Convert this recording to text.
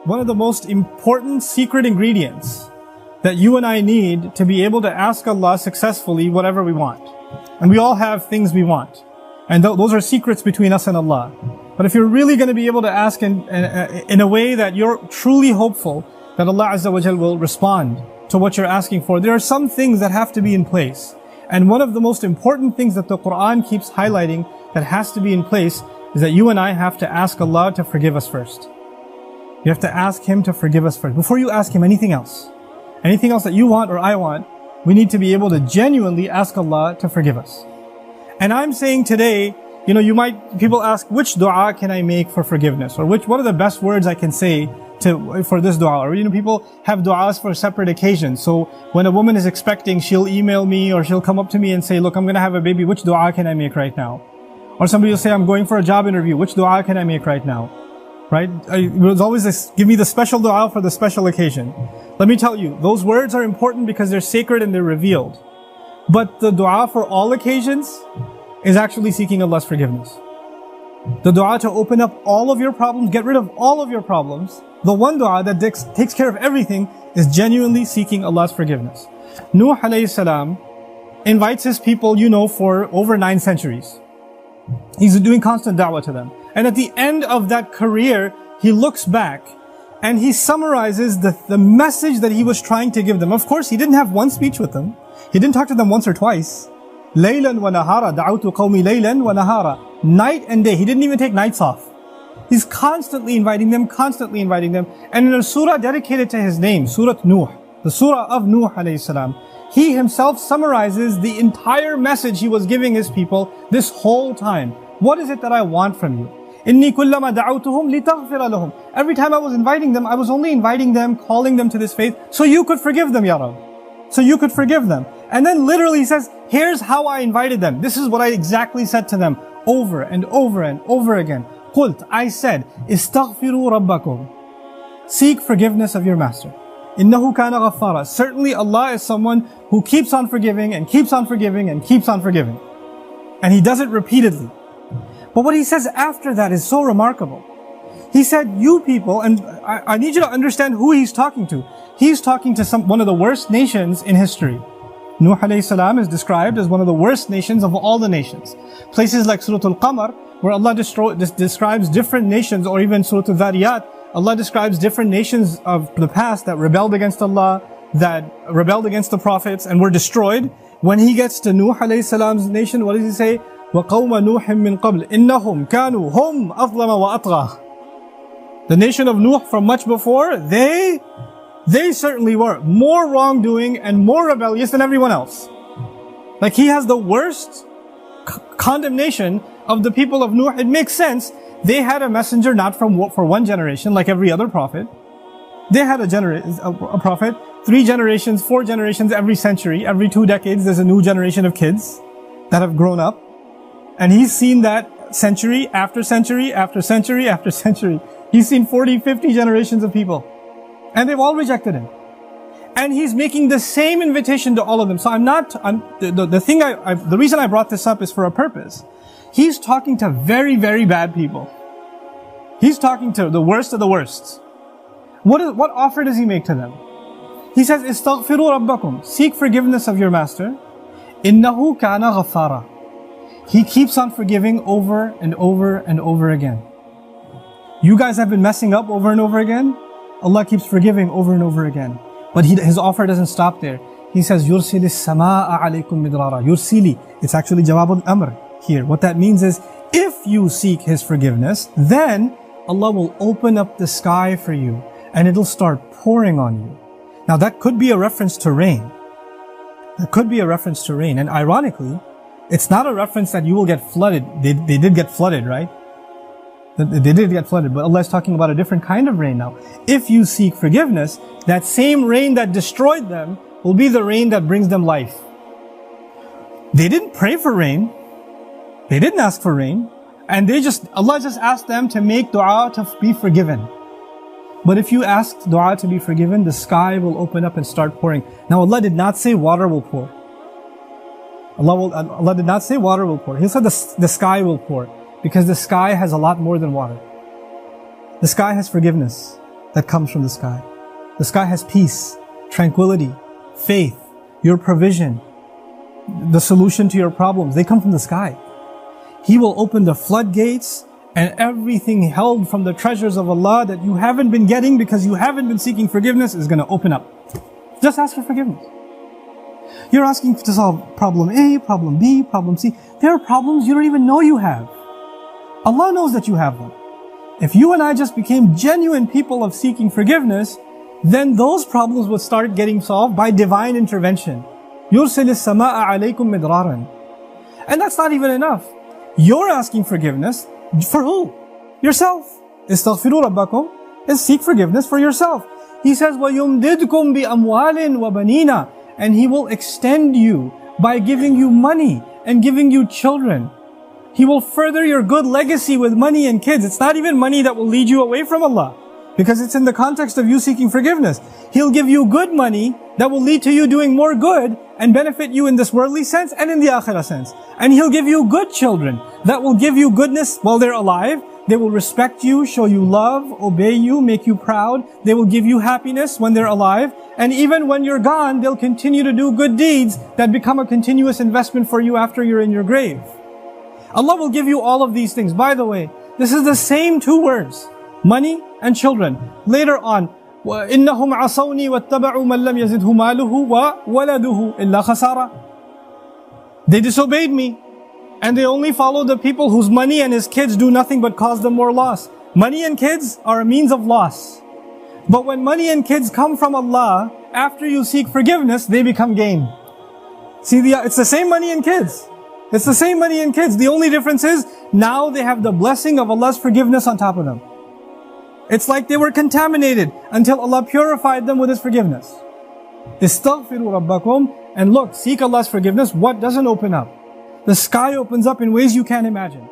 one of the most important secret ingredients that you and I need to be able to ask Allah successfully whatever we want. And we all have things we want. And those are secrets between us and Allah. But if you're really going to be able to ask in a way that you're truly hopeful that Allah Azza wa Jal will respond to what you're asking for, there are some things that have to be in place. And one of the most important things that the Quran keeps highlighting that has to be in place is that you and I have to ask Allah to forgive us first. You have to ask Him to forgive us first. Before you ask Him anything else that you want or I want, we need to be able to genuinely ask Allah to forgive us. And I'm saying today, people ask, which dua can I make for forgiveness? Or what are the best words I can say for this dua? Or, people have du'as for separate occasions. So when a woman is expecting, she'll email me or she'll come up to me and say, look, I'm going to have a baby. Which dua can I make right now? Or somebody will say, I'm going for a job interview. Which dua can I make right now? Right? There's always this, give me the special dua for the special occasion. Let me tell you, those words are important because they're sacred and they're revealed. But the dua for all occasions is actually seeking Allah's forgiveness. The dua to open up all of your problems, get rid of all of your problems. The one dua that takes care of everything is genuinely seeking Allah's forgiveness. Nuh alayhi salam invites his people, for over 9 centuries. He's doing constant da'wah to them. And at the end of that career, he looks back and he summarizes the message that he was trying to give them. Of course, he didn't have one speech with them. He didn't talk to them once or twice. Laylan wa nahara, da'awtu qawmi laylan wa nahara. Night and day. He didn't even take nights off. He's constantly inviting them. And in a surah dedicated to his name, Surah Nuh, the surah of Nuh alayhi salam, he himself summarizes the entire message he was giving his people this whole time. What is it that I want from you? Inni kullama da'awtuhum litaghfira lahum. Every time I was inviting them, I was only inviting them, calling them to this faith, so you could forgive them, Ya Rabb. So you could forgive them. And then literally he says, here's how I invited them. This is what I exactly said to them over and over and over again. Qult, I said, istaghfiru rabbakum. Seek forgiveness of your master. Innahu kana ghaffara. Certainly Allah is someone who keeps on forgiving and keeps on forgiving and keeps on forgiving. And He does it repeatedly. But what He says after that is so remarkable. He said, you people, and I need you to understand who He's talking to. He's talking to one of the worst nations in history. Nuh alayhi salam is described as one of the worst nations of all the nations. Places like Surah Al-Qamar, where Allah describes different nations, or even Surah Al-Dhariyat, Allah describes different nations of the past that rebelled against Allah, that rebelled against the prophets and were destroyed. When He gets to Nuh alayhi salam's nation, what does He say? وَقَوْمَ نُوحٍ مِّن قَبْلِ إِنَّهُمْ كَانُوا هُمْ أَظْلَمَ وَأَطْغَى. The nation of Nuh from much before, they certainly were more wrongdoing and more rebellious than everyone else. Like He has the worst condemnation of the people of Nuh. It makes sense. They had a messenger not for one generation like every other prophet. They had a prophet 3 generations, 4 generations every century. Every 2 decades there's a new generation of kids that have grown up. And he's seen that century after century after century after century. He's seen 40, 50 generations of people. And they've all rejected Him. And He's making the same invitation to all of them. So the reason I brought this up is for a purpose. He's talking to very, very bad people. He's talking to the worst of the worst. What offer does He make to them? He says, istaghfiru rabbakum. Seek forgiveness of your master. Innahu kana ghaffara. He keeps on forgiving over and over and over again. You guys have been messing up over and over again. Allah keeps forgiving over and over again. But His offer doesn't stop there. He says, يُرْسِلِ السَّمَاءَ عَلَيْكُمْ مِدْرَارًا. Yursili. It's actually Jawab al-Amr here. What that means is, if you seek His forgiveness, then Allah will open up the sky for you and it'll start pouring on you. Now that could be a reference to rain. And ironically, it's not a reference that you will get flooded. They did get flooded, right? They did get flooded, but Allah is talking about a different kind of rain now. If you seek forgiveness, that same rain that destroyed them will be the rain that brings them life. They didn't pray for rain. They didn't ask for rain. And Allah just asked them to make dua to be forgiven. But if you ask dua to be forgiven, the sky will open up and start pouring. Now Allah did not say water will pour. Allah did not say water will pour. He said the sky will pour. Because the sky has a lot more than water. The sky has forgiveness. that comes from the sky. The sky has peace, tranquility, faith, your provision, the solution to your problems. They come from the sky. He will open the floodgates, and everything held from the treasures of Allah that you haven't been getting because you haven't been seeking forgiveness is going to open up. Just ask for forgiveness. You're asking to solve problem A, problem B, problem C. There are problems you don't even know you have. Allah knows that you have them. If you and I just became genuine people of seeking forgiveness, then those problems would start getting solved by divine intervention. يُرْسِلِ السَّمَاءَ عَلَيْكُمْ مِدْرَارًا. And that's not even enough. You're asking forgiveness for who? Yourself. اسْتَغْفِرُوا رَبَّكُمْ is seek forgiveness for yourself. He says, وَيُمْدِدْكُمْ بِأَمْوَالٍ وَبَنِينَ, and He will extend you by giving you money and giving you children. He will further your good legacy with money and kids. It's not even money that will lead you away from Allah, because it's in the context of you seeking forgiveness. He'll give you good money that will lead to you doing more good and benefit you in this worldly sense and in the akhirah sense. And He'll give you good children that will give you goodness while they're alive. They will respect you, show you love, obey you, make you proud. They will give you happiness when they're alive. And even when you're gone, they'll continue to do good deeds that become a continuous investment for you after you're in your grave. Allah will give you all of these things. By the way, this is the same two words, money and children. Later on, وَإِنَّهُمْ عَصَوْنِي وَاتَّبَعُوا مَنْ لَمْ يَزِدْهُ مَالُهُ وَوَلَدُهُ إِلَّا خَسَارًا. They disobeyed me, and they only follow the people whose money and his kids do nothing but cause them more loss. Money and kids are a means of loss. But when money and kids come from Allah, after you seek forgiveness, they become gain. See, it's the same money and kids. It's the same money and kids. The only difference is, now they have the blessing of Allah's forgiveness on top of them. It's like they were contaminated until Allah purified them with His forgiveness. Istaghfiru rabbakum, and look, seek Allah's forgiveness. What doesn't open up? The sky opens up in ways you can't imagine.